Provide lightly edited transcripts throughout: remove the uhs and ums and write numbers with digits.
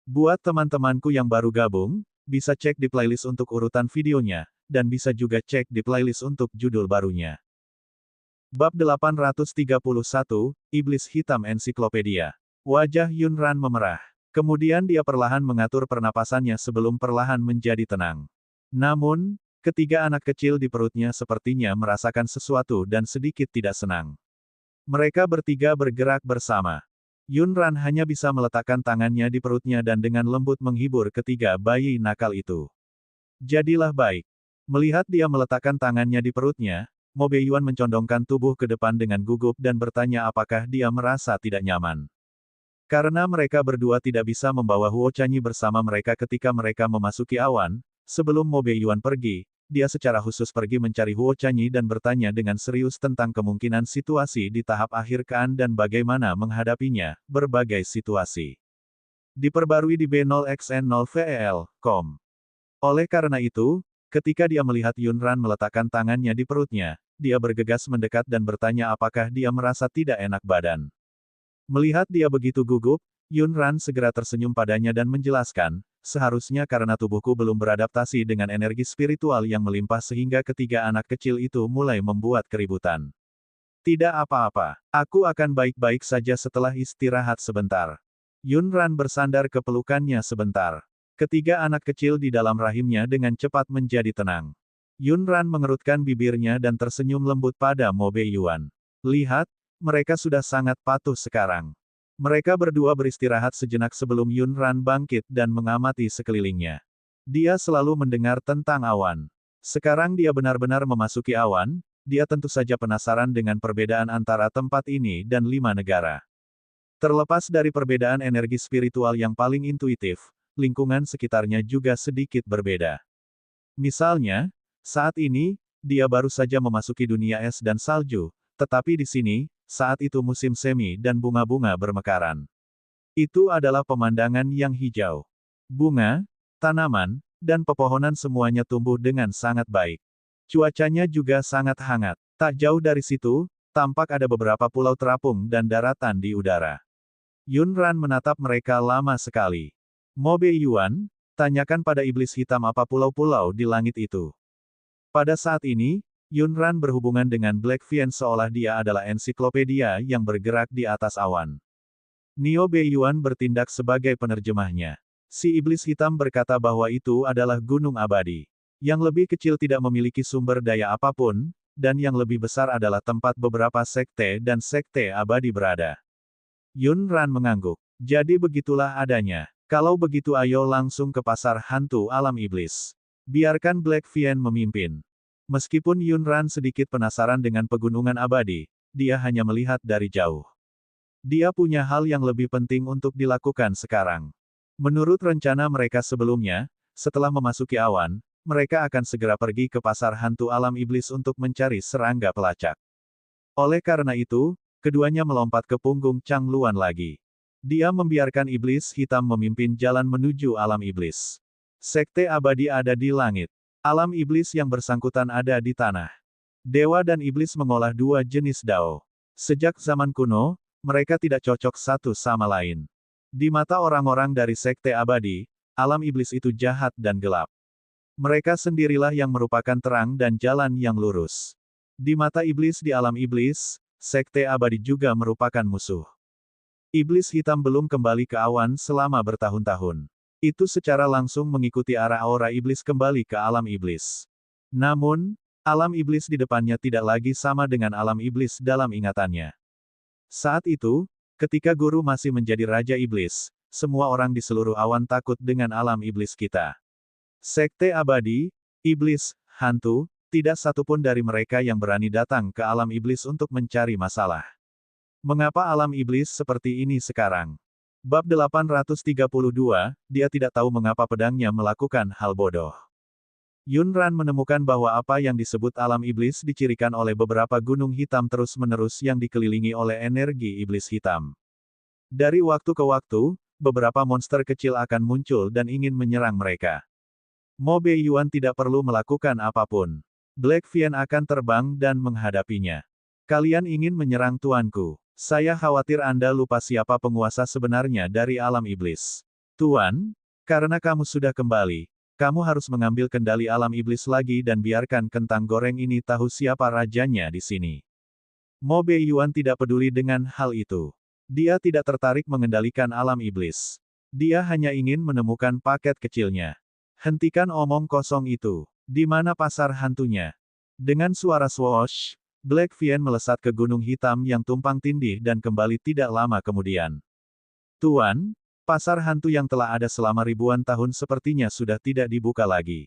Buat teman-temanku yang baru gabung, bisa cek di playlist untuk urutan videonya, dan bisa juga cek di playlist untuk judul barunya. Bab 831, Iblis Hitam Ensiklopedia. Wajah Yunran memerah. Kemudian dia perlahan mengatur pernapasannya sebelum perlahan menjadi tenang. Namun, ketiga anak kecil di perutnya sepertinya merasakan sesuatu dan sedikit tidak senang. Mereka bertiga bergerak bersama. Yunran hanya bisa meletakkan tangannya di perutnya dan dengan lembut menghibur ketiga bayi nakal itu. Jadilah baik. Melihat dia meletakkan tangannya di perutnya, Mo Beiyuan mencondongkan tubuh ke depan dengan gugup dan bertanya apakah dia merasa tidak nyaman. Karena mereka berdua tidak bisa membawa Huo Chanyi bersama mereka ketika mereka memasuki awan, sebelum Mo Beiyuan pergi, dia secara khusus pergi mencari Huo Chanyi dan bertanya dengan serius tentang kemungkinan situasi di tahap akhir Kan dan bagaimana menghadapinya, berbagai situasi. Diperbarui di B0xN0VEL.com. Oleh karena itu, ketika dia melihat Yunran meletakkan tangannya di perutnya, dia bergegas mendekat dan bertanya apakah dia merasa tidak enak badan. Melihat dia begitu gugup, Yunran segera tersenyum padanya dan menjelaskan, seharusnya karena tubuhku belum beradaptasi dengan energi spiritual yang melimpah sehingga ketiga anak kecil itu mulai membuat keributan. Tidak apa-apa, aku akan baik-baik saja setelah istirahat sebentar. Yunran bersandar ke pelukannya sebentar. Ketiga anak kecil di dalam rahimnya dengan cepat menjadi tenang. Yunran mengerutkan bibirnya dan tersenyum lembut pada Mo Beiyuan. Lihat, mereka sudah sangat patuh sekarang. Mereka berdua beristirahat sejenak sebelum Yunran bangkit dan mengamati sekelilingnya. Dia selalu mendengar tentang awan. Sekarang dia benar-benar memasuki awan, dia tentu saja penasaran dengan perbedaan antara tempat ini dan 5 negara. Terlepas dari perbedaan energi spiritual yang paling intuitif, lingkungan sekitarnya juga sedikit berbeda. Misalnya, saat ini, dia baru saja memasuki dunia es dan salju, tetapi di sini, saat itu musim semi dan bunga-bunga bermekaran. Itu adalah pemandangan yang hijau. Bunga, tanaman, dan pepohonan semuanya tumbuh dengan sangat baik. Cuacanya juga sangat hangat. Tak jauh dari situ, tampak ada beberapa pulau terapung dan daratan di udara. Yunran menatap mereka lama sekali. Mo Beiyuan, tanyakan pada iblis hitam apa pulau-pulau di langit itu. Pada saat ini, Yunran berhubungan dengan Black Fian seolah dia adalah ensiklopedia yang bergerak di atas awan. Nio Beiyuan bertindak sebagai penerjemahnya. Si iblis hitam berkata bahwa itu adalah gunung abadi. Yang lebih kecil tidak memiliki sumber daya apapun, dan yang lebih besar adalah tempat beberapa sekte dan sekte abadi berada. Yunran mengangguk. Jadi begitulah adanya. Kalau begitu ayo langsung ke pasar hantu alam iblis. Biarkan Black Fian memimpin. Meskipun Yunran sedikit penasaran dengan pegunungan abadi, dia hanya melihat dari jauh. Dia punya hal yang lebih penting untuk dilakukan sekarang. Menurut rencana mereka sebelumnya, setelah memasuki awan, mereka akan segera pergi ke pasar hantu alam iblis untuk mencari serangga pelacak. Oleh karena itu, keduanya melompat ke punggung Chang Luan lagi. Dia membiarkan iblis hitam memimpin jalan menuju alam iblis. Sekte abadi ada di langit. Alam iblis yang bersangkutan ada di tanah. Dewa dan iblis mengolah dua jenis dao. Sejak zaman kuno, mereka tidak cocok satu sama lain. Di mata orang-orang dari sekte abadi, alam iblis itu jahat dan gelap. Mereka sendirilah yang merupakan terang dan jalan yang lurus. Di mata iblis di alam iblis, sekte abadi juga merupakan musuh. Iblis hitam belum kembali ke awan selama bertahun-tahun. Itu secara langsung mengikuti arah aura iblis kembali ke alam iblis. Namun, alam iblis di depannya tidak lagi sama dengan alam iblis dalam ingatannya. Saat itu, ketika guru masih menjadi raja iblis, semua orang di seluruh awan takut dengan alam iblis kita. Sekte abadi, iblis, hantu, tidak satupun dari mereka yang berani datang ke alam iblis untuk mencari masalah. Mengapa alam iblis seperti ini sekarang? Bab 832, dia tidak tahu mengapa pedangnya melakukan hal bodoh. Yunran menemukan bahwa apa yang disebut alam iblis dicirikan oleh beberapa gunung hitam terus-menerus yang dikelilingi oleh energi iblis hitam. Dari waktu ke waktu, beberapa monster kecil akan muncul dan ingin menyerang mereka. Mo Beiyuan tidak perlu melakukan apapun. Black Fian akan terbang dan menghadapinya. Kalian ingin menyerang tuanku. Saya khawatir Anda lupa siapa penguasa sebenarnya dari alam iblis. Tuan, karena kamu sudah kembali, kamu harus mengambil kendali alam iblis lagi dan biarkan kentang goreng ini tahu siapa rajanya di sini. Mo Beiyuan tidak peduli dengan hal itu. Dia tidak tertarik mengendalikan alam iblis. Dia hanya ingin menemukan paket kecilnya. Hentikan omong kosong itu. Di mana pasar hantunya? Dengan suara swoosh, Black Vien melesat ke gunung hitam yang tumpang tindih dan kembali tidak lama kemudian. Tuan, pasar hantu yang telah ada selama ribuan tahun sepertinya sudah tidak dibuka lagi.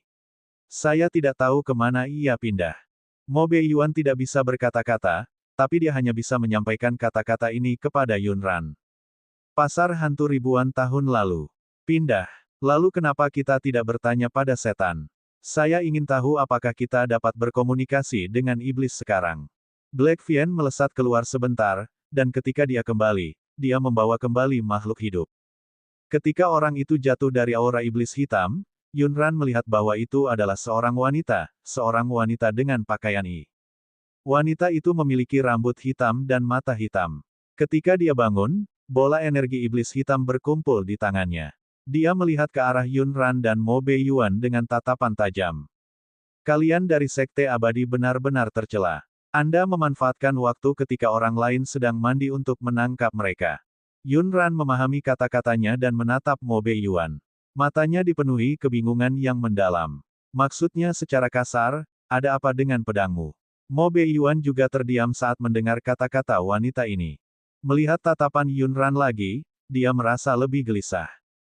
Saya tidak tahu kemana ia pindah. Mo Beiyuan tidak bisa berkata-kata, tapi dia hanya bisa menyampaikan kata-kata ini kepada Yunran. Pasar hantu ribuan tahun lalu. Pindah. Lalu kenapa kita tidak bertanya pada setan? Saya ingin tahu apakah kita dapat berkomunikasi dengan iblis sekarang. Black Vien melesat keluar sebentar, dan ketika dia kembali, dia membawa kembali makhluk hidup. Ketika orang itu jatuh dari aura iblis hitam, Yunran melihat bahwa itu adalah seorang wanita dengan pakaian I. Wanita itu memiliki rambut hitam dan mata hitam. Ketika dia bangun, bola energi iblis hitam berkumpul di tangannya. Dia melihat ke arah Yunran dan Mo Beiyuan dengan tatapan tajam. Kalian dari Sekte Abadi benar-benar tercela. Anda memanfaatkan waktu ketika orang lain sedang mandi untuk menangkap mereka. Yunran memahami kata-katanya dan menatap Mo Beiyuan. Matanya dipenuhi kebingungan yang mendalam. Maksudnya secara kasar, ada apa dengan pedangmu? Mo Beiyuan juga terdiam saat mendengar kata-kata wanita ini. Melihat tatapan Yunran lagi, dia merasa lebih gelisah.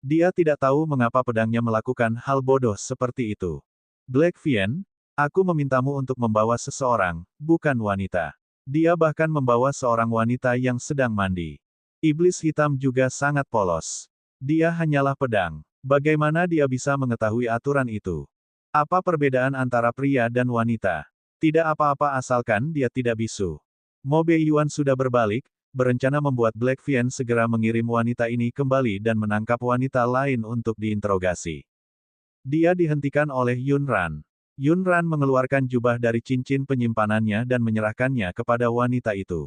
Dia tidak tahu mengapa pedangnya melakukan hal bodoh seperti itu. Black Vien, aku memintamu untuk membawa seseorang, bukan wanita. Dia bahkan membawa seorang wanita yang sedang mandi. Iblis hitam juga sangat polos. Dia hanyalah pedang. Bagaimana dia bisa mengetahui aturan itu? Apa perbedaan antara pria dan wanita? Tidak apa-apa asalkan dia tidak bisu. Mo Beiyuan sudah berbalik, berencana membuat Black Vien segera mengirim wanita ini kembali dan menangkap wanita lain untuk diinterogasi. Dia dihentikan oleh Yunran. Yunran mengeluarkan jubah dari cincin penyimpanannya dan menyerahkannya kepada wanita itu.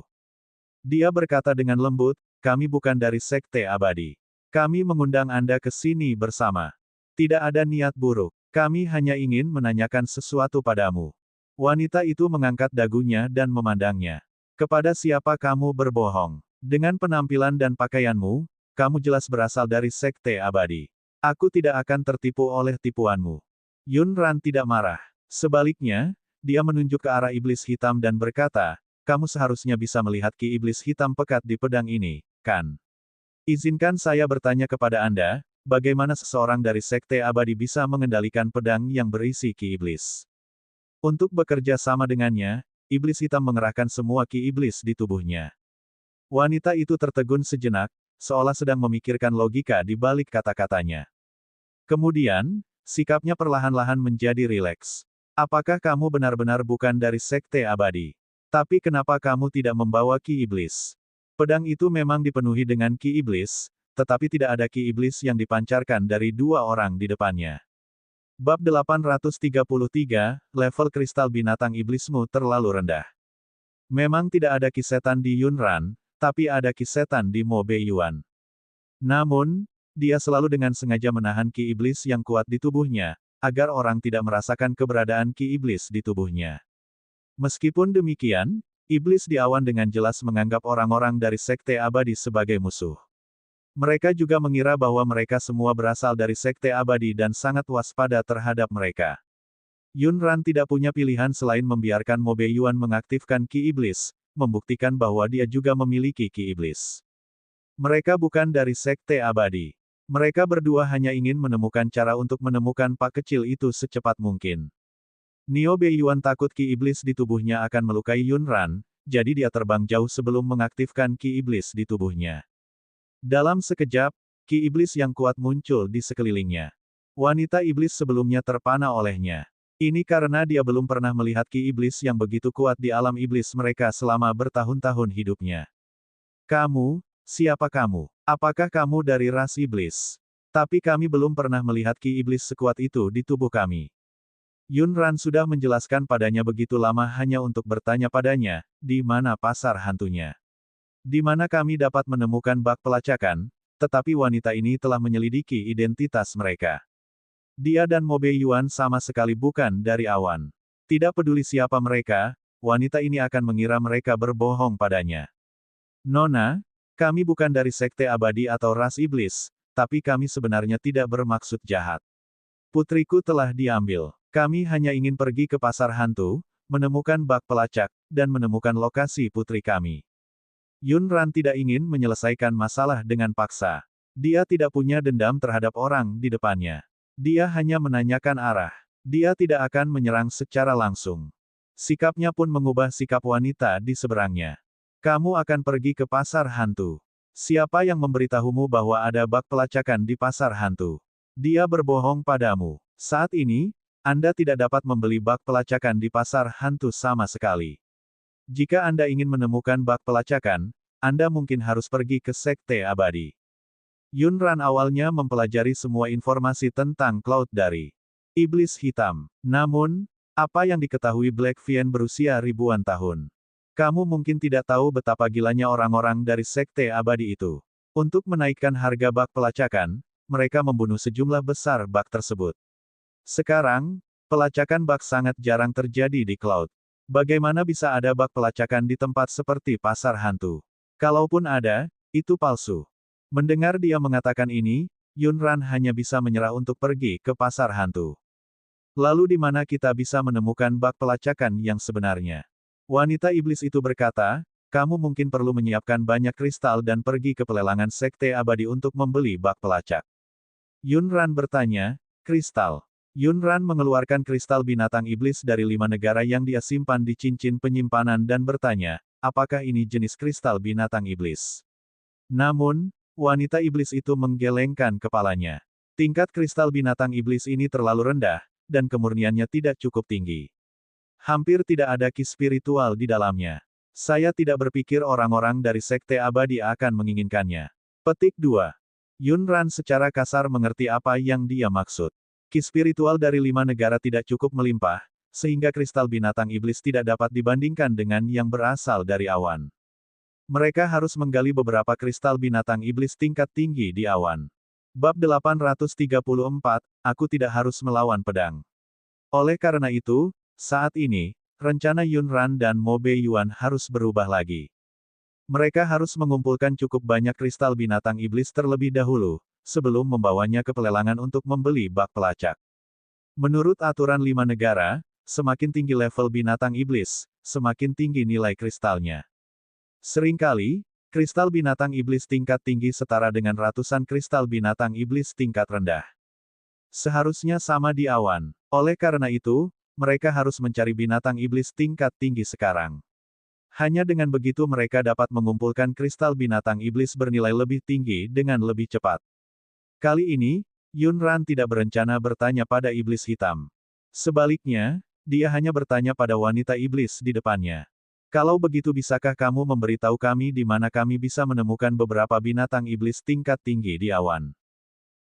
Dia berkata dengan lembut, kami bukan dari Sekte Abadi. Kami mengundang Anda ke sini bersama. Tidak ada niat buruk. Kami hanya ingin menanyakan sesuatu padamu. Wanita itu mengangkat dagunya dan memandangnya. Kepada siapa kamu berbohong? Dengan penampilan dan pakaianmu, kamu jelas berasal dari Sekte Abadi. Aku tidak akan tertipu oleh tipuanmu. Yunran tidak marah. Sebaliknya, dia menunjuk ke arah iblis hitam dan berkata, kamu seharusnya bisa melihat ki iblis hitam pekat di pedang ini, kan? Izinkan saya bertanya kepada Anda, bagaimana seseorang dari Sekte Abadi bisa mengendalikan pedang yang berisi ki iblis? Untuk bekerja sama dengannya, iblis hitam mengerahkan semua ki iblis di tubuhnya. Wanita itu tertegun sejenak, seolah sedang memikirkan logika di balik kata-katanya. Kemudian, sikapnya perlahan-lahan menjadi rileks. Apakah kamu benar-benar bukan dari Sekte Abadi? Tapi kenapa kamu tidak membawa ki iblis? Pedang itu memang dipenuhi dengan ki iblis, tetapi tidak ada ki iblis yang dipancarkan dari dua orang di depannya. Bab 833, level kristal binatang iblismu terlalu rendah. Memang tidak ada ki setan di Yunran, tapi ada ki setan di Mo Beiyuan. Namun, dia selalu dengan sengaja menahan ki iblis yang kuat di tubuhnya, agar orang tidak merasakan keberadaan ki iblis di tubuhnya. Meskipun demikian, iblis di awan dengan jelas menganggap orang-orang dari Sekte Abadi sebagai musuh. Mereka juga mengira bahwa mereka semua berasal dari Sekte Abadi dan sangat waspada terhadap mereka. Yunran tidak punya pilihan selain membiarkan Mo Beiyuan mengaktifkan ki iblis, membuktikan bahwa dia juga memiliki ki iblis. Mereka bukan dari Sekte Abadi. Mereka berdua hanya ingin menemukan cara untuk menemukan pak kecil itu secepat mungkin. Nio Beiyuan takut ki iblis di tubuhnya akan melukai Yunran, jadi dia terbang jauh sebelum mengaktifkan ki iblis di tubuhnya. Dalam sekejap, ki iblis yang kuat muncul di sekelilingnya. Wanita iblis sebelumnya terpana olehnya. Ini karena dia belum pernah melihat ki iblis yang begitu kuat di alam iblis mereka selama bertahun-tahun hidupnya. Kamu, siapa kamu? Apakah kamu dari ras iblis? Tapi kami belum pernah melihat ki iblis sekuat itu di tubuh kami. Yunran sudah menjelaskan padanya begitu lama hanya untuk bertanya padanya, di mana pasar hantunya? Di mana kami dapat menemukan bak pelacakan? tetapi wanita ini telah menyelidiki identitas mereka. Dia dan Mo Beiyuan sama sekali bukan dari awan. Tidak peduli siapa mereka, wanita ini akan mengira mereka berbohong padanya. Nona, kami bukan dari sekte abadi atau ras iblis, tapi kami sebenarnya tidak bermaksud jahat. Putriku telah diambil. Kami hanya ingin pergi ke pasar hantu, menemukan bak pelacak, dan menemukan lokasi putri kami. Yun Ran tidak ingin menyelesaikan masalah dengan paksa. Dia tidak punya dendam terhadap orang di depannya. Dia hanya menanyakan arah. Dia tidak akan menyerang secara langsung. Sikapnya pun mengubah sikap wanita di seberangnya. Kamu akan pergi ke pasar hantu. Siapa yang memberitahumu bahwa ada bak pelacakan di pasar hantu? Dia berbohong padamu. Saat ini, Anda tidak dapat membeli bak pelacakan di pasar hantu sama sekali. Jika Anda ingin menemukan bak pelacakan, Anda mungkin harus pergi ke sekte abadi. Yun Ran awalnya mempelajari semua informasi tentang Cloud dari Iblis Hitam. Namun, apa yang diketahui Black Vien berusia ribuan tahun? Kamu mungkin tidak tahu betapa gilanya orang-orang dari sekte abadi itu. Untuk menaikkan harga bak pelacakan, mereka membunuh sejumlah besar bak tersebut. Sekarang, pelacakan bak sangat jarang terjadi di Cloud. Bagaimana bisa ada bak pelacakan di tempat seperti pasar hantu? Kalaupun ada, itu palsu. Mendengar dia mengatakan ini, Yun Ran hanya bisa menyerah untuk pergi ke pasar hantu. Lalu di mana kita bisa menemukan bak pelacakan yang sebenarnya? Wanita iblis itu berkata, kamu mungkin perlu menyiapkan banyak kristal dan pergi ke pelelangan sekte abadi untuk membeli bak pelacak. Yun Ran bertanya, kristal. Yun Ran mengeluarkan kristal binatang iblis dari 5 negara yang dia simpan di cincin penyimpanan dan bertanya, apakah ini jenis kristal binatang iblis? Namun, wanita iblis itu menggelengkan kepalanya. Tingkat kristal binatang iblis ini terlalu rendah, dan kemurniannya tidak cukup tinggi. Hampir tidak ada ki spiritual di dalamnya. Saya tidak berpikir orang-orang dari sekte abadi akan menginginkannya. Petik 2. Yun Ran secara kasar mengerti apa yang dia maksud. Ki spiritual dari 5 negara tidak cukup melimpah, sehingga kristal binatang iblis tidak dapat dibandingkan dengan yang berasal dari awan. Mereka harus menggali beberapa kristal binatang iblis tingkat tinggi di awan. Bab 834, aku tidak harus melawan pedang. Oleh karena itu, saat ini, rencana Yun Ran dan Mo Beiyuan harus berubah lagi. Mereka harus mengumpulkan cukup banyak kristal binatang iblis terlebih dahulu, sebelum membawanya ke pelelangan untuk membeli bak pelacak. Menurut aturan 5 negara, semakin tinggi level binatang iblis, semakin tinggi nilai kristalnya. Seringkali, kristal binatang iblis tingkat tinggi setara dengan ratusan kristal binatang iblis tingkat rendah. Seharusnya sama di awan. Oleh karena itu, mereka harus mencari binatang iblis tingkat tinggi sekarang. Hanya dengan begitu mereka dapat mengumpulkan kristal binatang iblis bernilai lebih tinggi dengan lebih cepat. Kali ini, Yun Ran tidak berencana bertanya pada iblis hitam. Sebaliknya, dia hanya bertanya pada wanita iblis di depannya. Kalau begitu bisakah kamu memberitahu kami di mana kami bisa menemukan beberapa binatang iblis tingkat tinggi di awan?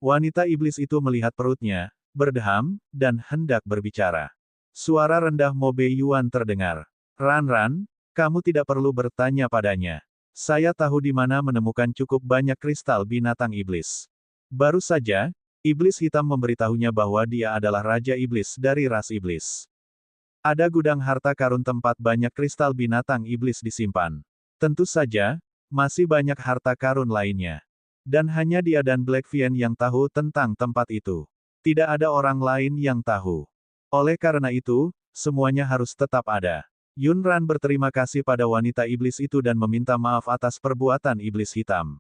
Wanita iblis itu melihat perutnya, berdeham, dan hendak berbicara. Suara rendah Mo Beiyuan terdengar. Ran, kamu tidak perlu bertanya padanya. Saya tahu di mana menemukan cukup banyak kristal binatang iblis. Baru saja, iblis hitam memberitahunya bahwa dia adalah Raja Iblis dari ras iblis. Ada gudang harta karun tempat banyak kristal binatang iblis disimpan. Tentu saja, masih banyak harta karun lainnya. Dan hanya dia dan Black Vien yang tahu tentang tempat itu. Tidak ada orang lain yang tahu. Oleh karena itu, semuanya harus tetap ada. Yun Ran berterima kasih pada wanita iblis itu dan meminta maaf atas perbuatan iblis hitam.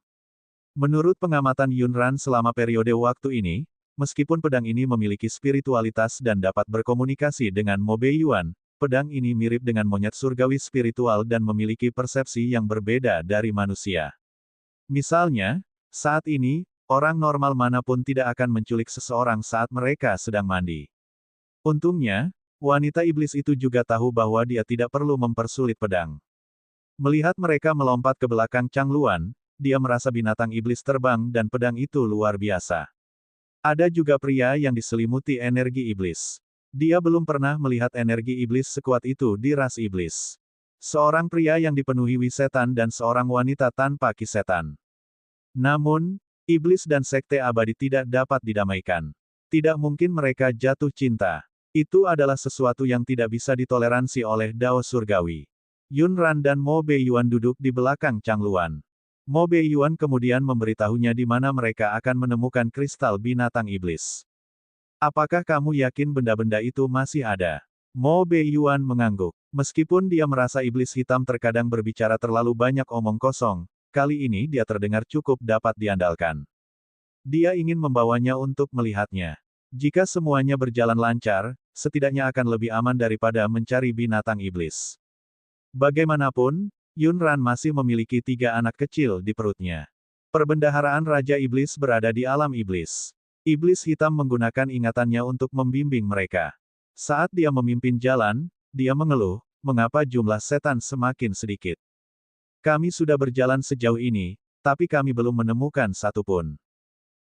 Menurut pengamatan Yun Ran selama periode waktu ini, meskipun pedang ini memiliki spiritualitas dan dapat berkomunikasi dengan Mo Beiyuan, pedang ini mirip dengan monyet surgawi spiritual dan memiliki persepsi yang berbeda dari manusia. Misalnya, saat ini, orang normal manapun tidak akan menculik seseorang saat mereka sedang mandi. Untungnya, wanita iblis itu juga tahu bahwa dia tidak perlu mempersulit pedang. Melihat mereka melompat ke belakang Chang Luan, dia merasa binatang iblis terbang dan pedang itu luar biasa. Ada juga pria yang diselimuti energi iblis. Dia belum pernah melihat energi iblis sekuat itu di ras iblis. Seorang pria yang dipenuhi wisetan dan seorang wanita tanpa kisetan. Namun, Iblis dan Sekte Abadi tidak dapat didamaikan. Tidak mungkin mereka jatuh cinta. Itu adalah sesuatu yang tidak bisa ditoleransi oleh Dao Surgawi. Yun Ran dan Mo Beiyuan duduk di belakang Chang Luan. Mo Beiyuan kemudian memberitahunya di mana mereka akan menemukan kristal binatang iblis. Apakah kamu yakin benda-benda itu masih ada? Mo Beiyuan mengangguk. Meskipun dia merasa iblis hitam terkadang berbicara terlalu banyak omong kosong, kali ini dia terdengar cukup dapat diandalkan. Dia ingin membawanya untuk melihatnya. Jika semuanya berjalan lancar, setidaknya akan lebih aman daripada mencari binatang iblis. Bagaimanapun, Yun Ran masih memiliki 3 anak kecil di perutnya. Perbendaharaan Raja Iblis berada di alam iblis. Iblis hitam menggunakan ingatannya untuk membimbing mereka. Saat dia memimpin jalan, dia mengeluh, mengapa jumlah setan semakin sedikit. Kami sudah berjalan sejauh ini, tapi kami belum menemukan satupun.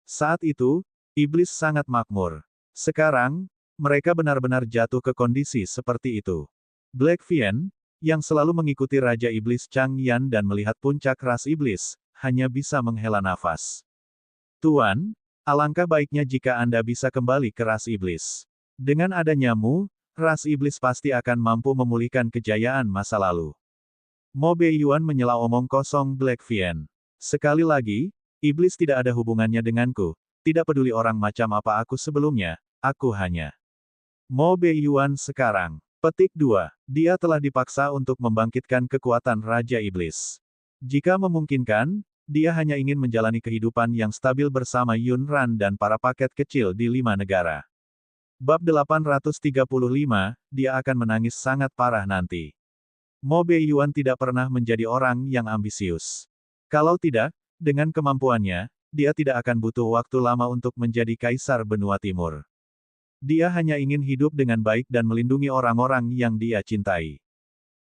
Saat itu, iblis sangat makmur. Sekarang, mereka benar-benar jatuh ke kondisi seperti itu. Black Vien, yang selalu mengikuti Raja Iblis Chang Yan dan melihat puncak ras iblis, hanya bisa menghela nafas. Tuan, alangkah baiknya jika Anda bisa kembali ke ras iblis. Dengan adanya-Mu, ras iblis pasti akan mampu memulihkan kejayaan masa lalu. Mo Beiyuan menyela omong kosong Black Vien. Sekali lagi, iblis tidak ada hubungannya denganku, tidak peduli orang macam apa aku sebelumnya, aku hanya. Mo Beiyuan sekarang. Petik 2. Dia telah dipaksa untuk membangkitkan kekuatan Raja Iblis. Jika memungkinkan, dia hanya ingin menjalani kehidupan yang stabil bersama Yun Ran dan para paket kecil di 5 negara. Bab 835, dia akan menangis sangat parah nanti. Mo Beiyuan tidak pernah menjadi orang yang ambisius. Kalau tidak, dengan kemampuannya, dia tidak akan butuh waktu lama untuk menjadi kaisar benua timur. Dia hanya ingin hidup dengan baik dan melindungi orang-orang yang dia cintai.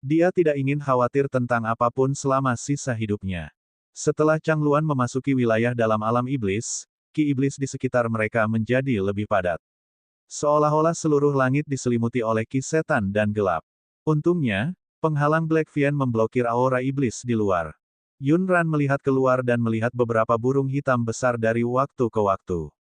Dia tidak ingin khawatir tentang apapun selama sisa hidupnya. Setelah Chang Luan memasuki wilayah dalam alam iblis, ki iblis di sekitar mereka menjadi lebih padat. Seolah-olah seluruh langit diselimuti oleh ki setan dan gelap. Untungnya, penghalang Black Vien memblokir aura iblis di luar. Yun Ran melihat keluar dan melihat beberapa burung hitam besar dari waktu ke waktu.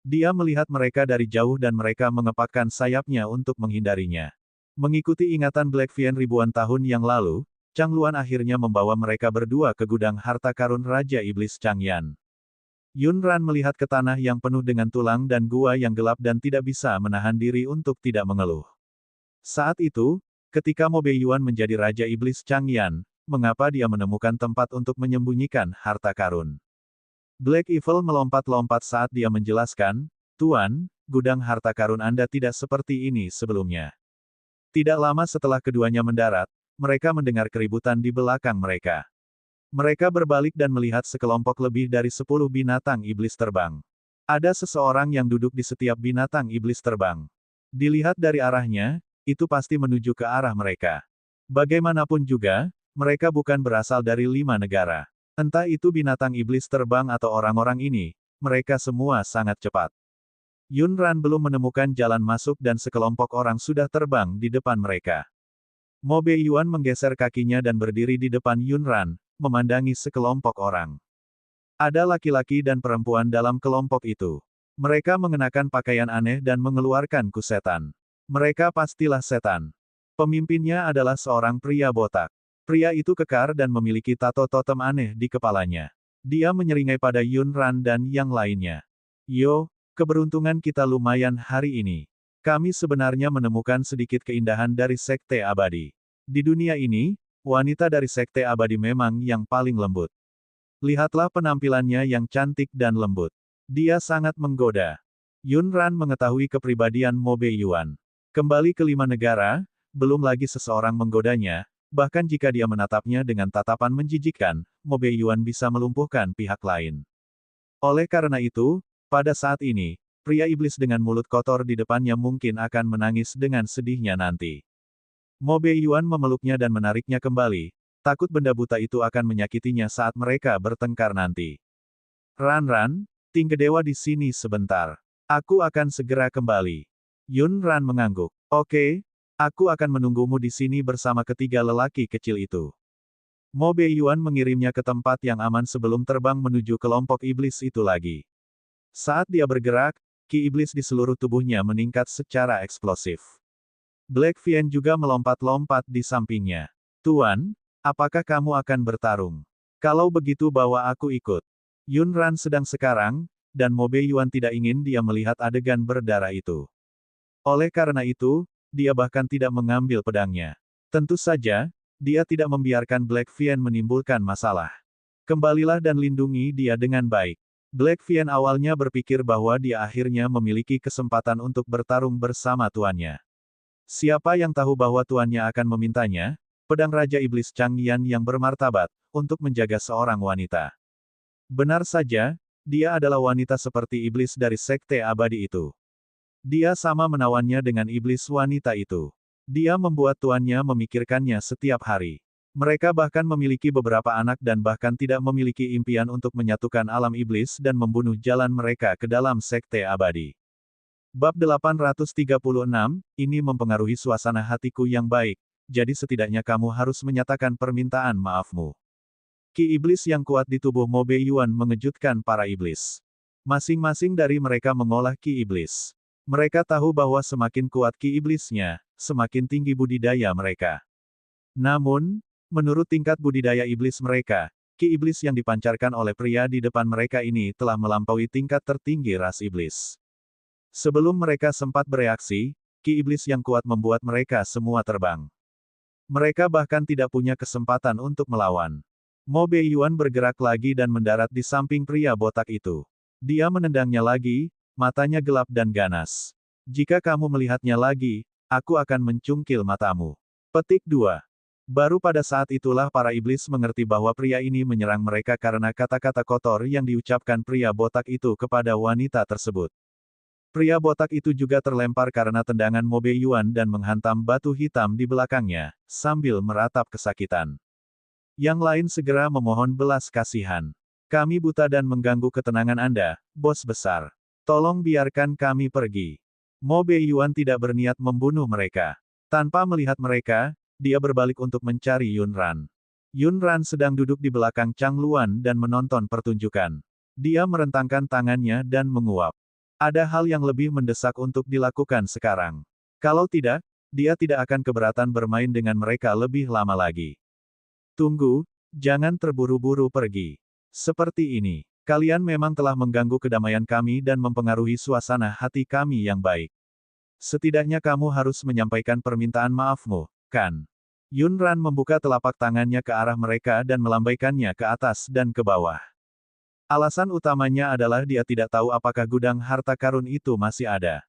Dia melihat mereka dari jauh dan mereka mengepakkan sayapnya untuk menghindarinya. Mengikuti ingatan Black Vien ribuan tahun yang lalu, Chang Luan akhirnya membawa mereka berdua ke gudang harta karun Raja Iblis Chang Yan. Yun Ran melihat ke tanah yang penuh dengan tulang dan gua yang gelap dan tidak bisa menahan diri untuk tidak mengeluh. Saat itu, ketika Mo Beiyuan menjadi Raja Iblis Chang Yan, mengapa dia menemukan tempat untuk menyembunyikan harta karun? Black Evil melompat-lompat saat dia menjelaskan, Tuan, gudang harta karun Anda tidak seperti ini sebelumnya. Tidak lama setelah keduanya mendarat, mereka mendengar keributan di belakang mereka. Mereka berbalik dan melihat sekelompok lebih dari 10 binatang iblis terbang. Ada seseorang yang duduk di setiap binatang iblis terbang. Dilihat dari arahnya, itu pasti menuju ke arah mereka. Bagaimanapun juga, mereka bukan berasal dari 5 negara. Entah itu binatang iblis terbang atau orang-orang ini, mereka semua sangat cepat. Yun Ran belum menemukan jalan masuk dan sekelompok orang sudah terbang di depan mereka. Mo Beiyuan menggeser kakinya dan berdiri di depan Yun Ran, memandangi sekelompok orang. Ada laki-laki dan perempuan dalam kelompok itu. Mereka mengenakan pakaian aneh dan mengeluarkan kusetan. Mereka pastilah setan. Pemimpinnya adalah seorang pria botak. Pria itu kekar dan memiliki tato totem aneh di kepalanya. Dia menyeringai pada Yun Ran dan yang lainnya. Yo, keberuntungan kita lumayan hari ini. Kami sebenarnya menemukan sedikit keindahan dari Sekte Abadi. Di dunia ini, wanita dari Sekte Abadi memang yang paling lembut. Lihatlah penampilannya yang cantik dan lembut. Dia sangat menggoda. Yun Ran mengetahui kepribadian Mo Beiyuan. Kembali ke 5 negara, belum lagi seseorang menggodanya, bahkan jika dia menatapnya dengan tatapan menjijikkan, Mo Beiyuan bisa melumpuhkan pihak lain. Oleh karena itu, pada saat ini, pria iblis dengan mulut kotor di depannya mungkin akan menangis dengan sedihnya nanti. Mo Beiyuan memeluknya dan menariknya kembali, takut benda buta itu akan menyakitinya saat mereka bertengkar nanti. Ran, tinggal dewa di sini sebentar. Aku akan segera kembali. Yun Ran mengangguk. Oke, aku akan menunggumu di sini bersama ketiga lelaki kecil itu. Mo Beiyuan mengirimnya ke tempat yang aman sebelum terbang menuju kelompok iblis itu lagi. Saat dia bergerak, ki iblis di seluruh tubuhnya meningkat secara eksplosif. Black Vien juga melompat-lompat di sampingnya. Tuan, apakah kamu akan bertarung? Kalau begitu bawa aku ikut. Yun Ran sedang sekarang, dan Mo Beiyuan tidak ingin dia melihat adegan berdarah itu. Oleh karena itu, dia bahkan tidak mengambil pedangnya. Tentu saja, dia tidak membiarkan Black Vien menimbulkan masalah. Kembalilah dan lindungi dia dengan baik. Black Vien awalnya berpikir bahwa dia akhirnya memiliki kesempatan untuk bertarung bersama tuannya. Siapa yang tahu bahwa tuannya akan memintanya, pedang Raja Iblis Changyan yang bermartabat, untuk menjaga seorang wanita. Benar saja, dia adalah wanita seperti iblis dari sekte abadi itu. Dia sama menawannya dengan iblis wanita itu. Dia membuat tuannya memikirkannya setiap hari. Mereka bahkan memiliki beberapa anak dan bahkan tidak memiliki impian untuk menyatukan alam iblis dan membunuh jalan mereka ke dalam sekte abadi. Bab 836, ini mempengaruhi suasana hatiku yang baik, jadi setidaknya kamu harus menyatakan permintaan maafmu. Ki iblis yang kuat di tubuh Mo Beiyuan mengejutkan para iblis. Masing-masing dari mereka mengolah ki iblis. Mereka tahu bahwa semakin kuat ki iblisnya, semakin tinggi budidaya mereka. Namun, menurut tingkat budidaya iblis mereka, ki iblis yang dipancarkan oleh pria di depan mereka ini telah melampaui tingkat tertinggi ras iblis. Sebelum mereka sempat bereaksi, ki iblis yang kuat membuat mereka semua terbang. Mereka bahkan tidak punya kesempatan untuk melawan. Mo Beiyuan bergerak lagi dan mendarat di samping pria botak itu. Dia menendangnya lagi, matanya gelap dan ganas. Jika kamu melihatnya lagi, aku akan mencungkil matamu. Petik 2. Baru pada saat itulah para iblis mengerti bahwa pria ini menyerang mereka karena kata-kata kotor yang diucapkan pria botak itu kepada wanita tersebut. Pria botak itu juga terlempar karena tendangan Mo Beiyuan dan menghantam batu hitam di belakangnya, sambil meratap kesakitan. Yang lain segera memohon belas kasihan. Kami buta dan mengganggu ketenangan Anda, bos besar. Tolong biarkan kami pergi. Mo Beiyuan tidak berniat membunuh mereka. Tanpa melihat mereka, dia berbalik untuk mencari Yun Ran. Yun Ran sedang duduk di belakang Chang Luan dan menonton pertunjukan. Dia merentangkan tangannya dan menguap. Ada hal yang lebih mendesak untuk dilakukan sekarang. Kalau tidak, dia tidak akan keberatan bermain dengan mereka lebih lama lagi. Tunggu, jangan terburu-buru pergi. Seperti ini. Kalian memang telah mengganggu kedamaian kami dan mempengaruhi suasana hati kami yang baik. Setidaknya kamu harus menyampaikan permintaan maafmu, kan? Yun Ran membuka telapak tangannya ke arah mereka dan melambaikannya ke atas dan ke bawah. Alasan utamanya adalah dia tidak tahu apakah gudang harta karun itu masih ada.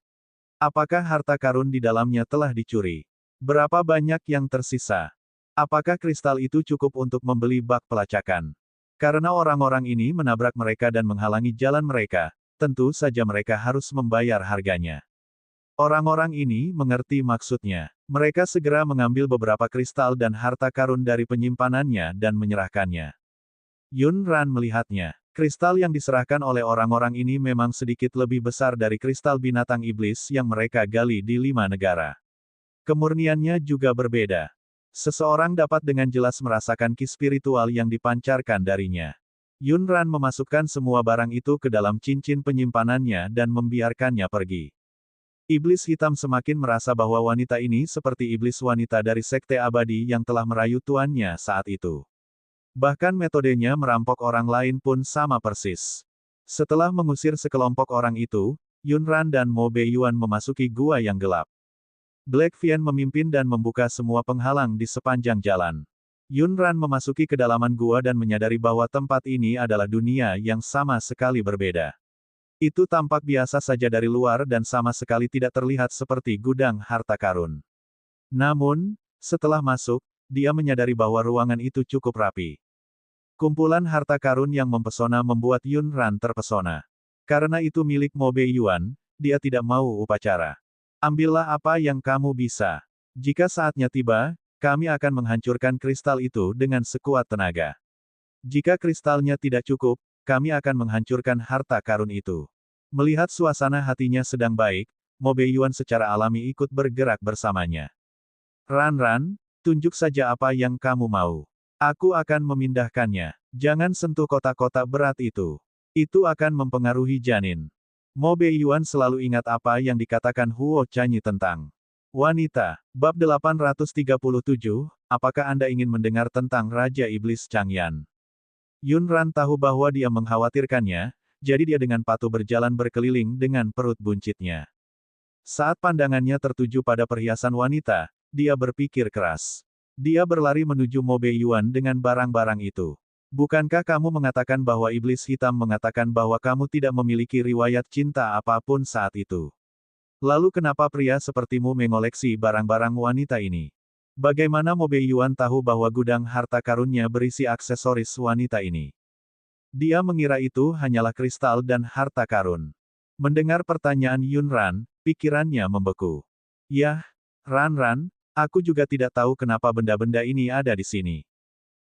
Apakah harta karun di dalamnya telah dicuri? Berapa banyak yang tersisa? Apakah kristal itu cukup untuk membeli bak pelacakan? Karena orang-orang ini menabrak mereka dan menghalangi jalan mereka, tentu saja mereka harus membayar harganya. Orang-orang ini mengerti maksudnya. Mereka segera mengambil beberapa kristal dan harta karun dari penyimpanannya dan menyerahkannya. Yun Ran melihatnya. Kristal yang diserahkan oleh orang-orang ini memang sedikit lebih besar dari kristal binatang iblis yang mereka gali di 5 negara. Kemurniannya juga berbeda. Seseorang dapat dengan jelas merasakan ki spiritual yang dipancarkan darinya. Yun Ran memasukkan semua barang itu ke dalam cincin penyimpanannya dan membiarkannya pergi. Iblis hitam semakin merasa bahwa wanita ini seperti iblis wanita dari sekte abadi yang telah merayu tuannya saat itu. Bahkan metodenya merampok orang lain pun sama persis. Setelah mengusir sekelompok orang itu, Yun Ran dan Mo Beiyuan memasuki gua yang gelap. Black Vien memimpin dan membuka semua penghalang di sepanjang jalan. Yun Ran memasuki kedalaman gua dan menyadari bahwa tempat ini adalah dunia yang sama sekali berbeda. Itu tampak biasa saja dari luar dan sama sekali tidak terlihat seperti gudang harta karun. Namun, setelah masuk, dia menyadari bahwa ruangan itu cukup rapi. Kumpulan harta karun yang mempesona membuat Yun Ran terpesona. Karena itu milik Mo Beiyuan, dia tidak mau upacara. Ambillah apa yang kamu bisa. Jika saatnya tiba, kami akan menghancurkan kristal itu dengan sekuat tenaga. Jika kristalnya tidak cukup, kami akan menghancurkan harta karun itu. Melihat suasana hatinya sedang baik, Mo Beiyuan secara alami ikut bergerak bersamanya. Ran, tunjuk saja apa yang kamu mau. Aku akan memindahkannya. Jangan sentuh kotak-kotak berat itu. Itu akan mempengaruhi janin. Mo Beiyuan selalu ingat apa yang dikatakan Huo Chanyi tentang wanita. Bab 837, apakah Anda ingin mendengar tentang Raja Iblis Changyan? Yunran tahu bahwa dia mengkhawatirkannya, jadi dia dengan patuh berjalan berkeliling dengan perut buncitnya. Saat pandangannya tertuju pada perhiasan wanita, dia berpikir keras. Dia berlari menuju Mo Beiyuan dengan barang-barang itu. Bukankah kamu mengatakan bahwa iblis hitam mengatakan bahwa kamu tidak memiliki riwayat cinta apapun saat itu? Lalu kenapa pria sepertimu mengoleksi barang-barang wanita ini? Bagaimana Mo Beiyuan tahu bahwa gudang harta karunnya berisi aksesoris wanita ini? Dia mengira itu hanyalah kristal dan harta karun. Mendengar pertanyaan Yunran, pikirannya membeku. Yah, Ran, aku juga tidak tahu kenapa benda-benda ini ada di sini.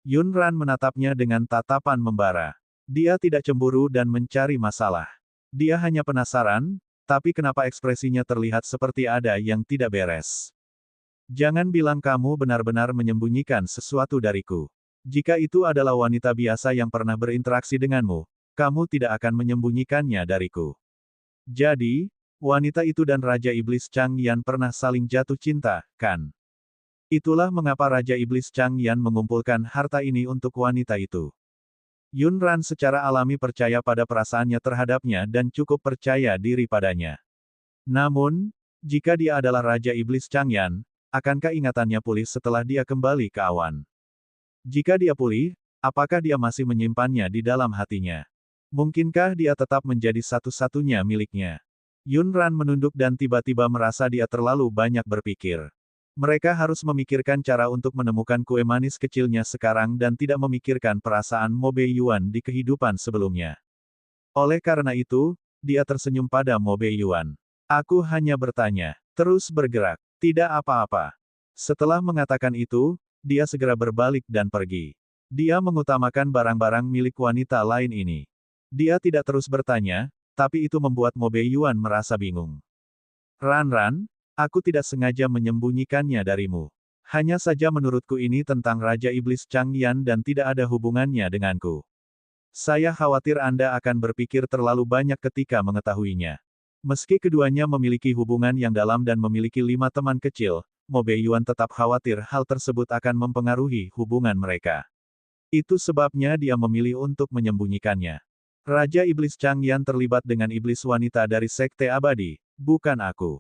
Yunran menatapnya dengan tatapan membara. Dia tidak cemburu dan mencari masalah. Dia hanya penasaran, tapi kenapa ekspresinya terlihat seperti ada yang tidak beres. Jangan bilang kamu benar-benar menyembunyikan sesuatu dariku. Jika itu adalah wanita biasa yang pernah berinteraksi denganmu, kamu tidak akan menyembunyikannya dariku. Jadi, wanita itu dan Raja Iblis Changyan pernah saling jatuh cinta, kan? Itulah mengapa Raja Iblis Changyan mengumpulkan harta ini untuk wanita itu. Yunran secara alami percaya pada perasaannya terhadapnya dan cukup percaya diri padanya. Namun, jika dia adalah Raja Iblis Changyan, akankah ingatannya pulih setelah dia kembali ke awan? Jika dia pulih, apakah dia masih menyimpannya di dalam hatinya? Mungkinkah dia tetap menjadi satu-satunya miliknya? Yunran menunduk dan tiba-tiba merasa dia terlalu banyak berpikir. Mereka harus memikirkan cara untuk menemukan kue manis kecilnya sekarang dan tidak memikirkan perasaan Mo Beiyuan di kehidupan sebelumnya. Oleh karena itu, dia tersenyum pada Mo Beiyuan. Aku hanya bertanya, terus bergerak, tidak apa-apa. Setelah mengatakan itu, dia segera berbalik dan pergi. Dia mengutamakan barang-barang milik wanita lain ini. Dia tidak terus bertanya, tapi itu membuat Mo Beiyuan merasa bingung. Ran, aku tidak sengaja menyembunyikannya darimu. Hanya saja menurutku ini tentang Raja Iblis Changyan dan tidak ada hubungannya denganku. Saya khawatir Anda akan berpikir terlalu banyak ketika mengetahuinya. Meski keduanya memiliki hubungan yang dalam dan memiliki 5 teman kecil, Mo Beiyuan tetap khawatir hal tersebut akan mempengaruhi hubungan mereka. Itu sebabnya dia memilih untuk menyembunyikannya. Raja Iblis Changyan terlibat dengan iblis wanita dari Sekte Abadi, bukan aku.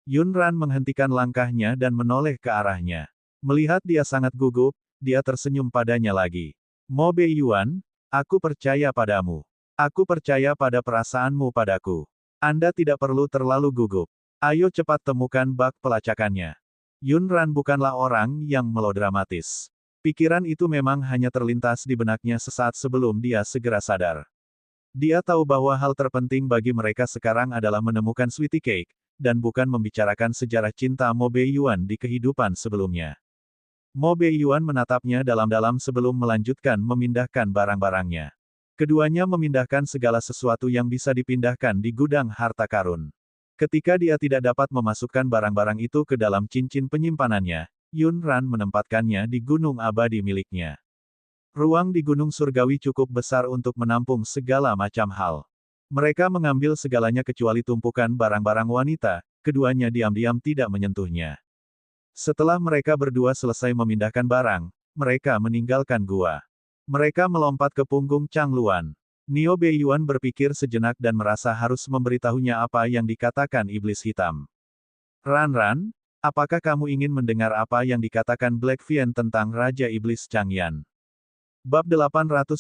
Yunran menghentikan langkahnya dan menoleh ke arahnya. Melihat dia sangat gugup, dia tersenyum padanya lagi. Mo Beiyuan, aku percaya padamu. Aku percaya pada perasaanmu padaku. Anda tidak perlu terlalu gugup. Ayo cepat temukan bak pelacakannya. Yunran bukanlah orang yang melodramatis. Pikiran itu memang hanya terlintas di benaknya sesaat sebelum dia segera sadar. Dia tahu bahwa hal terpenting bagi mereka sekarang adalah menemukan Sweetie Cake, dan bukan membicarakan sejarah cinta Mo Beiyuan di kehidupan sebelumnya. Mo Beiyuan menatapnya dalam-dalam sebelum melanjutkan memindahkan barang-barangnya. Keduanya memindahkan segala sesuatu yang bisa dipindahkan di gudang harta karun. Ketika dia tidak dapat memasukkan barang-barang itu ke dalam cincin penyimpanannya, Yunran menempatkannya di gunung abadi miliknya. Ruang di Gunung Surgawi cukup besar untuk menampung segala macam hal. Mereka mengambil segalanya kecuali tumpukan barang-barang wanita, keduanya diam-diam tidak menyentuhnya. Setelah mereka berdua selesai memindahkan barang, mereka meninggalkan gua. Mereka melompat ke punggung Chang Luan. Nio Beiyuan berpikir sejenak dan merasa harus memberitahunya apa yang dikatakan iblis hitam. Ran, apakah kamu ingin mendengar apa yang dikatakan Black Vien tentang Raja Iblis Changyan? Bab 838,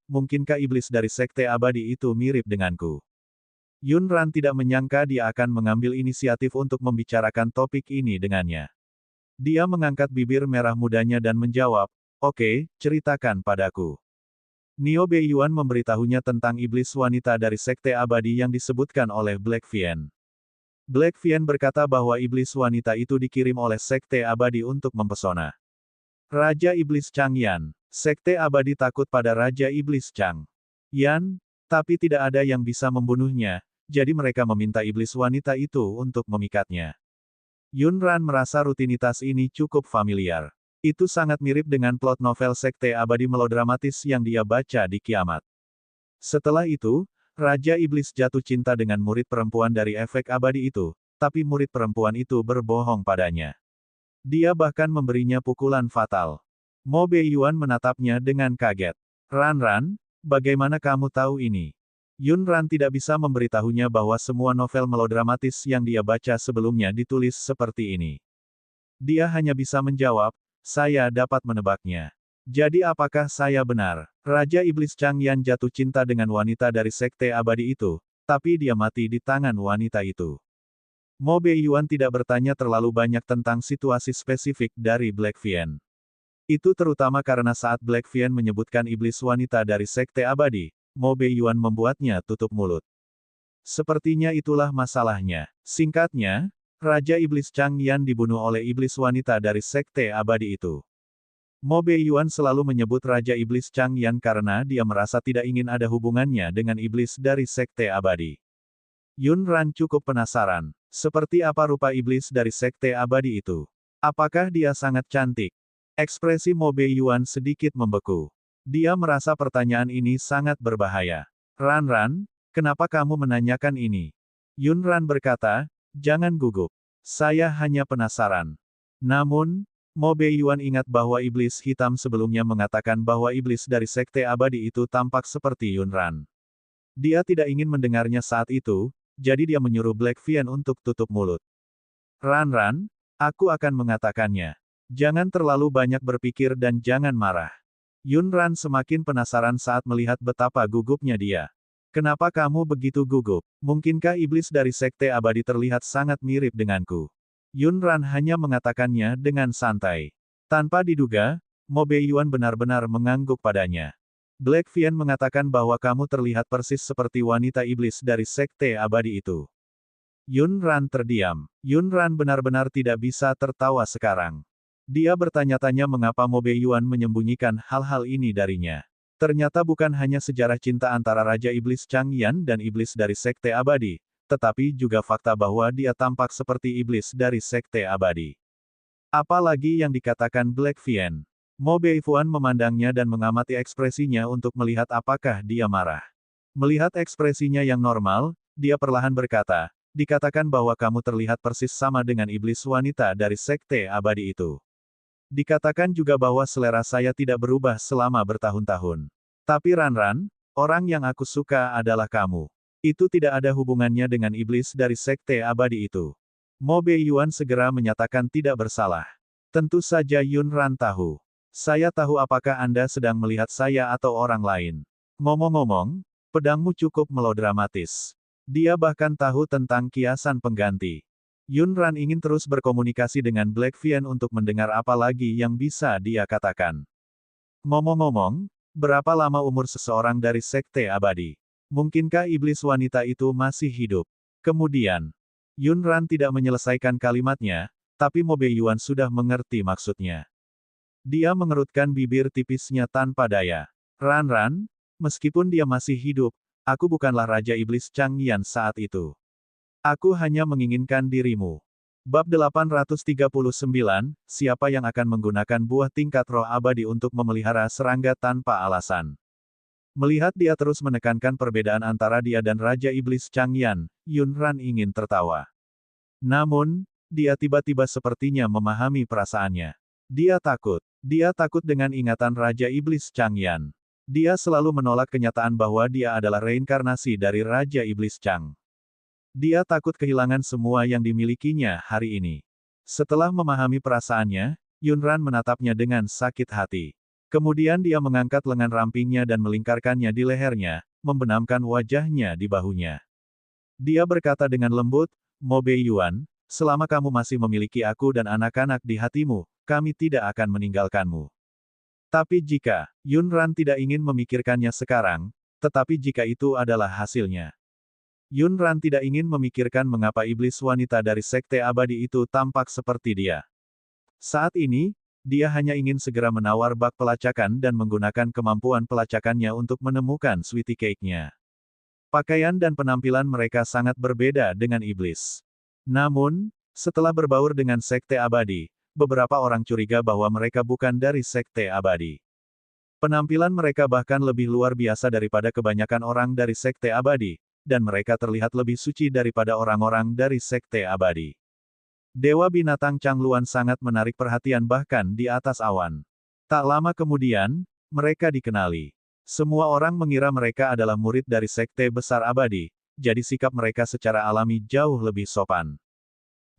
mungkinkah iblis dari Sekte Abadi itu mirip denganku? Yunran tidak menyangka dia akan mengambil inisiatif untuk membicarakan topik ini dengannya. Dia mengangkat bibir merah mudanya dan menjawab, oke, ceritakan padaku. Nio Beiyuan memberitahunya tentang iblis wanita dari Sekte Abadi yang disebutkan oleh Black Vien. Black Vien berkata bahwa iblis wanita itu dikirim oleh Sekte Abadi untuk mempesona Raja Iblis Changyan. Sekte Abadi takut pada Raja Iblis Changyan, tapi tidak ada yang bisa membunuhnya, jadi mereka meminta iblis wanita itu untuk memikatnya. Yunran merasa rutinitas ini cukup familiar. Itu sangat mirip dengan plot novel sekte abadi melodramatis yang dia baca di Kiamat. Setelah itu, Raja Iblis jatuh cinta dengan murid perempuan dari efek abadi itu, tapi murid perempuan itu berbohong padanya. Dia bahkan memberinya pukulan fatal. Mo Beiyuan menatapnya dengan kaget. Ran, bagaimana kamu tahu ini? Yun Ran tidak bisa memberitahunya bahwa semua novel melodramatis yang dia baca sebelumnya ditulis seperti ini. Dia hanya bisa menjawab, saya dapat menebaknya. Jadi apakah saya benar? Raja Iblis Changyan jatuh cinta dengan wanita dari sekte abadi itu, tapi dia mati di tangan wanita itu. Mo Beiyuan tidak bertanya terlalu banyak tentang situasi spesifik dari Black Vien. Itu terutama karena saat Black Vien menyebutkan iblis wanita dari sekte abadi, Mo Beiyuan membuatnya tutup mulut. Sepertinya itulah masalahnya. Singkatnya, Raja Iblis Changyan dibunuh oleh iblis wanita dari sekte abadi itu. Mo Beiyuan selalu menyebut Raja Iblis Changyan karena dia merasa tidak ingin ada hubungannya dengan iblis dari sekte abadi. Yun Ran cukup penasaran, seperti apa rupa iblis dari sekte abadi itu. Apakah dia sangat cantik? Ekspresi Mo Beiyuan sedikit membeku. Dia merasa pertanyaan ini sangat berbahaya. Ran, kenapa kamu menanyakan ini? Yun Ran berkata, jangan gugup. Saya hanya penasaran. Namun, Mo Beiyuan ingat bahwa iblis hitam sebelumnya mengatakan bahwa iblis dari sekte abadi itu tampak seperti Yun Ran. Dia tidak ingin mendengarnya saat itu, jadi dia menyuruh Black Vien untuk tutup mulut. Ran, aku akan mengatakannya. Jangan terlalu banyak berpikir dan jangan marah. Yun Ran semakin penasaran saat melihat betapa gugupnya dia. Kenapa kamu begitu gugup? Mungkinkah iblis dari sekte abadi terlihat sangat mirip denganku? Yun Ran hanya mengatakannya dengan santai. Tanpa diduga, Mo Beiyuan benar-benar mengangguk padanya. Black Vien mengatakan bahwa kamu terlihat persis seperti wanita iblis dari sekte abadi itu. Yun Ran terdiam. Yun Ran benar-benar tidak bisa tertawa sekarang. Dia bertanya-tanya mengapa Mo Beiyuan menyembunyikan hal-hal ini darinya. Ternyata bukan hanya sejarah cinta antara Raja Iblis Changyan dan iblis dari sekte abadi, tetapi juga fakta bahwa dia tampak seperti iblis dari sekte abadi. Apalagi yang dikatakan Black Vien. Mo Beiyuan memandangnya dan mengamati ekspresinya untuk melihat apakah dia marah. Melihat ekspresinya yang normal, dia perlahan berkata, dikatakan bahwa kamu terlihat persis sama dengan iblis wanita dari sekte abadi itu. Dikatakan juga bahwa selera saya tidak berubah selama bertahun-tahun. Tapi Ran, orang yang aku suka adalah kamu. Itu tidak ada hubungannya dengan iblis dari sekte abadi itu. Mo Beiyuan segera menyatakan tidak bersalah. Tentu saja Yun Ran tahu. Saya tahu apakah Anda sedang melihat saya atau orang lain. Ngomong-ngomong, pedangmu cukup melodramatis. Dia bahkan tahu tentang kiasan pengganti. Yun Ran ingin terus berkomunikasi dengan Black Vien untuk mendengar apa lagi yang bisa dia katakan. Ngomong-ngomong, berapa lama umur seseorang dari sekte abadi? Mungkinkah iblis wanita itu masih hidup? Kemudian, Yun Ran tidak menyelesaikan kalimatnya, tapi Mo Beiyuan sudah mengerti maksudnya. Dia mengerutkan bibir tipisnya tanpa daya. Ran, meskipun dia masih hidup, aku bukanlah Raja Iblis Changyan saat itu. Aku hanya menginginkan dirimu. Bab 839, siapa yang akan menggunakan buah tingkat roh abadi untuk memelihara serangga tanpa alasan? Melihat dia terus menekankan perbedaan antara dia dan Raja Iblis Changyan, Yun Ran ingin tertawa. Namun, dia tiba-tiba sepertinya memahami perasaannya. Dia takut dengan ingatan Raja Iblis Changyan. Dia selalu menolak kenyataan bahwa dia adalah reinkarnasi dari Raja Iblis Chang. Dia takut kehilangan semua yang dimilikinya hari ini. Setelah memahami perasaannya, Yun Ran menatapnya dengan sakit hati. Kemudian dia mengangkat lengan rampingnya dan melingkarkannya di lehernya, membenamkan wajahnya di bahunya. Dia berkata dengan lembut, Mo Beiyuan, selama kamu masih memiliki aku dan anak-anak di hatimu, kami tidak akan meninggalkanmu. Tapi jika, Yun Ran tidak ingin memikirkannya sekarang, tetapi jika itu adalah hasilnya. Yun Ran tidak ingin memikirkan mengapa iblis wanita dari sekte abadi itu tampak seperti dia. Saat ini, dia hanya ingin segera menawar bak pelacakan dan menggunakan kemampuan pelacakannya untuk menemukan sweetie cake-nya. Pakaian dan penampilan mereka sangat berbeda dengan iblis. Namun, setelah berbaur dengan sekte abadi, beberapa orang curiga bahwa mereka bukan dari Sekte Abadi. Penampilan mereka bahkan lebih luar biasa daripada kebanyakan orang dari Sekte Abadi, dan mereka terlihat lebih suci daripada orang-orang dari Sekte Abadi. Dewa binatang Changluan sangat menarik perhatian bahkan di atas awan. Tak lama kemudian, mereka dikenali. Semua orang mengira mereka adalah murid dari Sekte Besar Abadi, jadi sikap mereka secara alami jauh lebih sopan.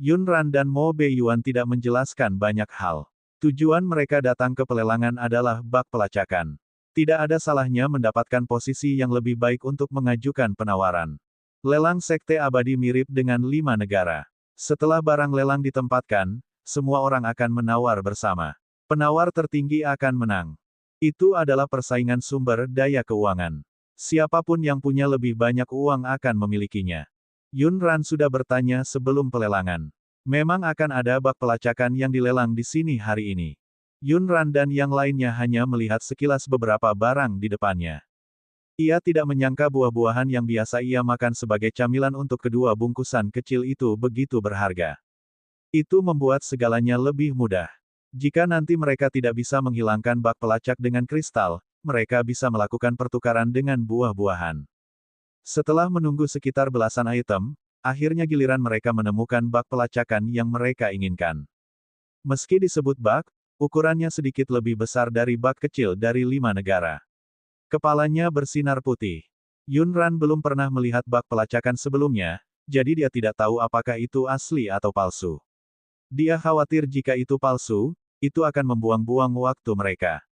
Yunran dan Mo Beiyuan tidak menjelaskan banyak hal. Tujuan mereka datang ke pelelangan adalah bak pelacakan. Tidak ada salahnya mendapatkan posisi yang lebih baik untuk mengajukan penawaran. Lelang Sekte Abadi mirip dengan 5 negara. Setelah barang lelang ditempatkan, semua orang akan menawar bersama. Penawar tertinggi akan menang. Itu adalah persaingan sumber daya keuangan. Siapapun yang punya lebih banyak uang akan memilikinya. Yunran sudah bertanya sebelum pelelangan. Memang akan ada bak pelacakan yang dilelang di sini hari ini. Yunran dan yang lainnya hanya melihat sekilas beberapa barang di depannya. Ia tidak menyangka buah-buahan yang biasa ia makan sebagai camilan untuk kedua bungkusan kecil itu begitu berharga. Itu membuat segalanya lebih mudah. Jika nanti mereka tidak bisa menghilangkan bak pelacak dengan kristal, mereka bisa melakukan pertukaran dengan buah-buahan. Setelah menunggu sekitar belasan item, akhirnya giliran mereka menemukan bak pelacakan yang mereka inginkan. Meski disebut bak, ukurannya sedikit lebih besar dari bak kecil dari 5 negara. Kepalanya bersinar putih. Yunran belum pernah melihat bak pelacakan sebelumnya, jadi dia tidak tahu apakah itu asli atau palsu. Dia khawatir jika itu palsu, itu akan membuang-buang waktu mereka.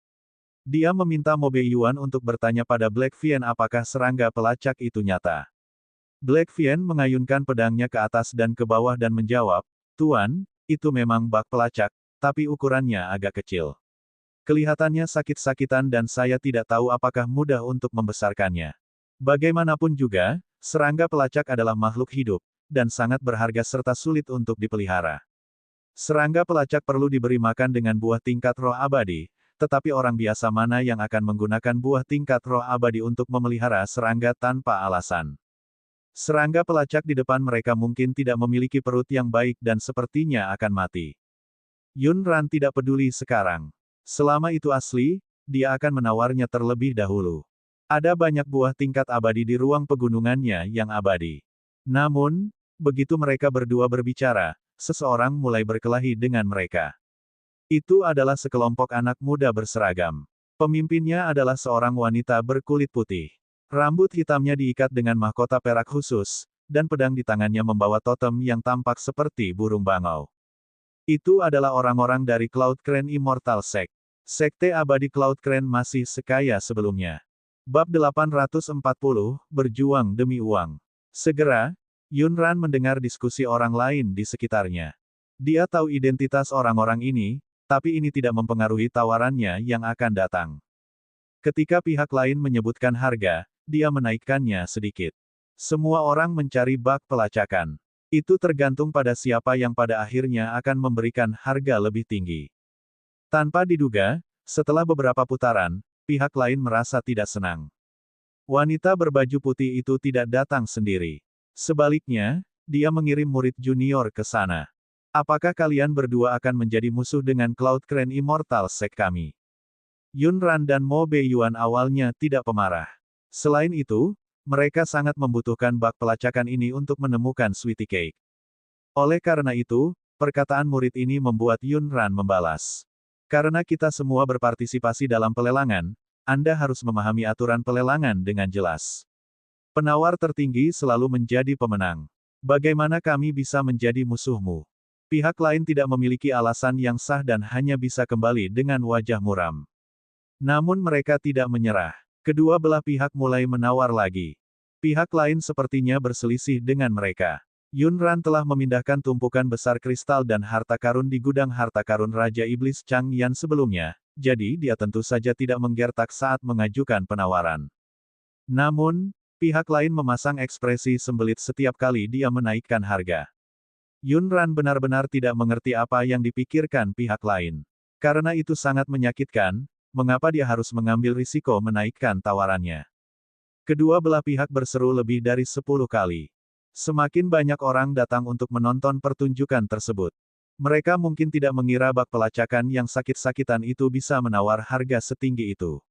Dia meminta Mo Beiyuan untuk bertanya pada Black Vien apakah serangga pelacak itu nyata. Black Vien mengayunkan pedangnya ke atas dan ke bawah dan menjawab, "Tuan, itu memang bak pelacak, tapi ukurannya agak kecil. Kelihatannya sakit-sakitan dan saya tidak tahu apakah mudah untuk membesarkannya. Bagaimanapun juga, serangga pelacak adalah makhluk hidup, dan sangat berharga serta sulit untuk dipelihara. Serangga pelacak perlu diberi makan dengan buah tingkat roh abadi, tetapi orang biasa mana yang akan menggunakan buah tingkat roh abadi untuk memelihara serangga tanpa alasan. Serangga pelacak di depan mereka mungkin tidak memiliki perut yang baik dan sepertinya akan mati." Yunran tidak peduli sekarang. Selama itu asli, dia akan menawarnya terlebih dahulu. Ada banyak buah tingkat abadi di ruang pegunungannya yang abadi. Namun, begitu mereka berdua berbicara, seseorang mulai berkelahi dengan mereka. Itu adalah sekelompok anak muda berseragam. Pemimpinnya adalah seorang wanita berkulit putih. Rambut hitamnya diikat dengan mahkota perak khusus, dan pedang di tangannya membawa totem yang tampak seperti burung bangau. Itu adalah orang-orang dari Cloud Crane Immortal Sect. Sekte Abadi Cloud Crane masih sekaya sebelumnya. Bab 840, Berjuang Demi Uang. Segera, Yunran mendengar diskusi orang lain di sekitarnya. Dia tahu identitas orang-orang ini, tapi ini tidak mempengaruhi tawarannya yang akan datang. Ketika pihak lain menyebutkan harga, dia menaikkannya sedikit. Semua orang mencari bak pelacakan. Itu tergantung pada siapa yang pada akhirnya akan memberikan harga lebih tinggi. Tanpa diduga, setelah beberapa putaran, pihak lain merasa tidak senang. Wanita berbaju putih itu tidak datang sendiri. Sebaliknya, dia mengirim murid junior ke sana. "Apakah kalian berdua akan menjadi musuh dengan Cloud Crane Immortal Sect kami?" Yunran dan Mo Beiyuan awalnya tidak pemarah. Selain itu, mereka sangat membutuhkan bak pelacakan ini untuk menemukan Sweetie Cake. Oleh karena itu, perkataan murid ini membuat Yunran membalas. "Karena kita semua berpartisipasi dalam pelelangan, Anda harus memahami aturan pelelangan dengan jelas. Penawar tertinggi selalu menjadi pemenang. Bagaimana kami bisa menjadi musuhmu?" Pihak lain tidak memiliki alasan yang sah dan hanya bisa kembali dengan wajah muram. Namun mereka tidak menyerah. Kedua belah pihak mulai menawar lagi. Pihak lain sepertinya berselisih dengan mereka. Yunran telah memindahkan tumpukan besar kristal dan harta karun di gudang harta karun Raja Iblis Chang Yan sebelumnya, jadi dia tentu saja tidak menggertak saat mengajukan penawaran. Namun, pihak lain memasang ekspresi sembelit setiap kali dia menaikkan harga. Yunran benar-benar tidak mengerti apa yang dipikirkan pihak lain. Karena itu sangat menyakitkan, mengapa dia harus mengambil risiko menaikkan tawarannya. Kedua belah pihak berseru lebih dari 10 kali. Semakin banyak orang datang untuk menonton pertunjukan tersebut. Mereka mungkin tidak mengira bak pelacakan yang sakit-sakitan itu bisa menawar harga setinggi itu.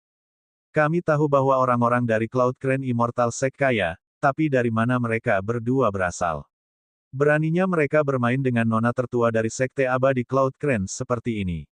Kami tahu bahwa orang-orang dari Cloud Crane Immortal Sect kaya, tapi dari mana mereka berdua berasal? Beraninya mereka bermain dengan nona tertua dari Sekte Abadi Cloud Crane seperti ini.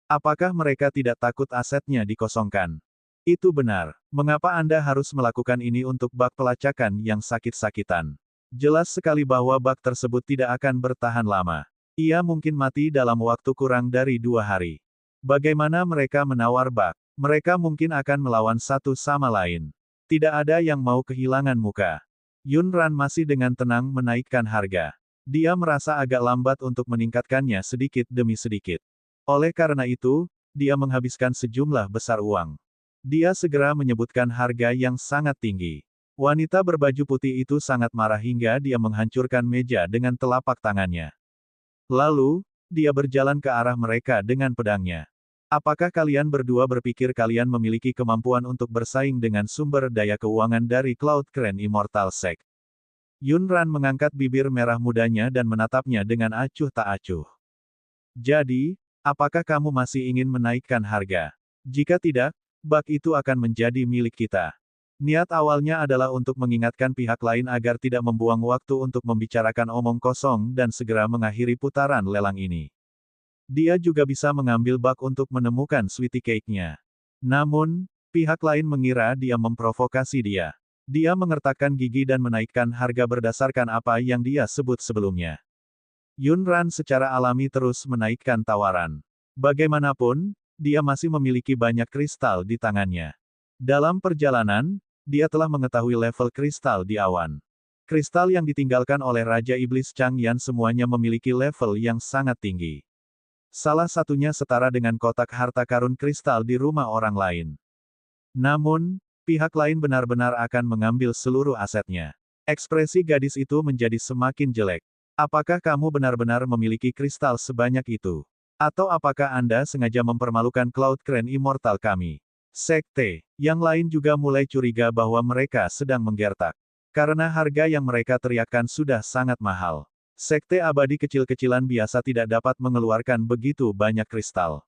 Apakah mereka tidak takut asetnya dikosongkan? Itu benar. Mengapa Anda harus melakukan ini untuk bak pelacakan yang sakit-sakitan? Jelas sekali bahwa bak tersebut tidak akan bertahan lama. Ia mungkin mati dalam waktu kurang dari 2 hari. Bagaimana mereka menawar bak? Mereka mungkin akan melawan satu sama lain. Tidak ada yang mau kehilangan muka. Yun Ran masih dengan tenang menaikkan harga. Dia merasa agak lambat untuk meningkatkannya sedikit demi sedikit. Oleh karena itu, dia menghabiskan sejumlah besar uang. Dia segera menyebutkan harga yang sangat tinggi. Wanita berbaju putih itu sangat marah hingga dia menghancurkan meja dengan telapak tangannya. Lalu, dia berjalan ke arah mereka dengan pedangnya. Apakah kalian berdua berpikir kalian memiliki kemampuan untuk bersaing dengan sumber daya keuangan dari Cloud Crane Immortal Sect? Yun Ran mengangkat bibir merah mudanya dan menatapnya dengan acuh tak acuh. Jadi, apakah kamu masih ingin menaikkan harga? Jika tidak, bak itu akan menjadi milik kita. Niat awalnya adalah untuk mengingatkan pihak lain agar tidak membuang waktu untuk membicarakan omong kosong dan segera mengakhiri putaran lelang ini. Dia juga bisa mengambil bak untuk menemukan sweetie cake-nya. Namun, pihak lain mengira dia memprovokasi dia. Dia mengertakkan gigi dan menaikkan harga berdasarkan apa yang dia sebut sebelumnya. Yun Ran secara alami terus menaikkan tawaran. Bagaimanapun, dia masih memiliki banyak kristal di tangannya. Dalam perjalanan, dia telah mengetahui level kristal di awan. Kristal yang ditinggalkan oleh Raja Iblis Chang Yan semuanya memiliki level yang sangat tinggi. Salah satunya setara dengan kotak harta karun kristal di rumah orang lain. Namun, pihak lain benar-benar akan mengambil seluruh asetnya. Ekspresi gadis itu menjadi semakin jelek. Apakah kamu benar-benar memiliki kristal sebanyak itu? Atau apakah Anda sengaja mempermalukan Cloud Crane Immortal kami? Sekte yang lain juga mulai curiga bahwa mereka sedang menggertak. Karena harga yang mereka teriakkan sudah sangat mahal. Sekte abadi kecil-kecilan biasa tidak dapat mengeluarkan begitu banyak kristal.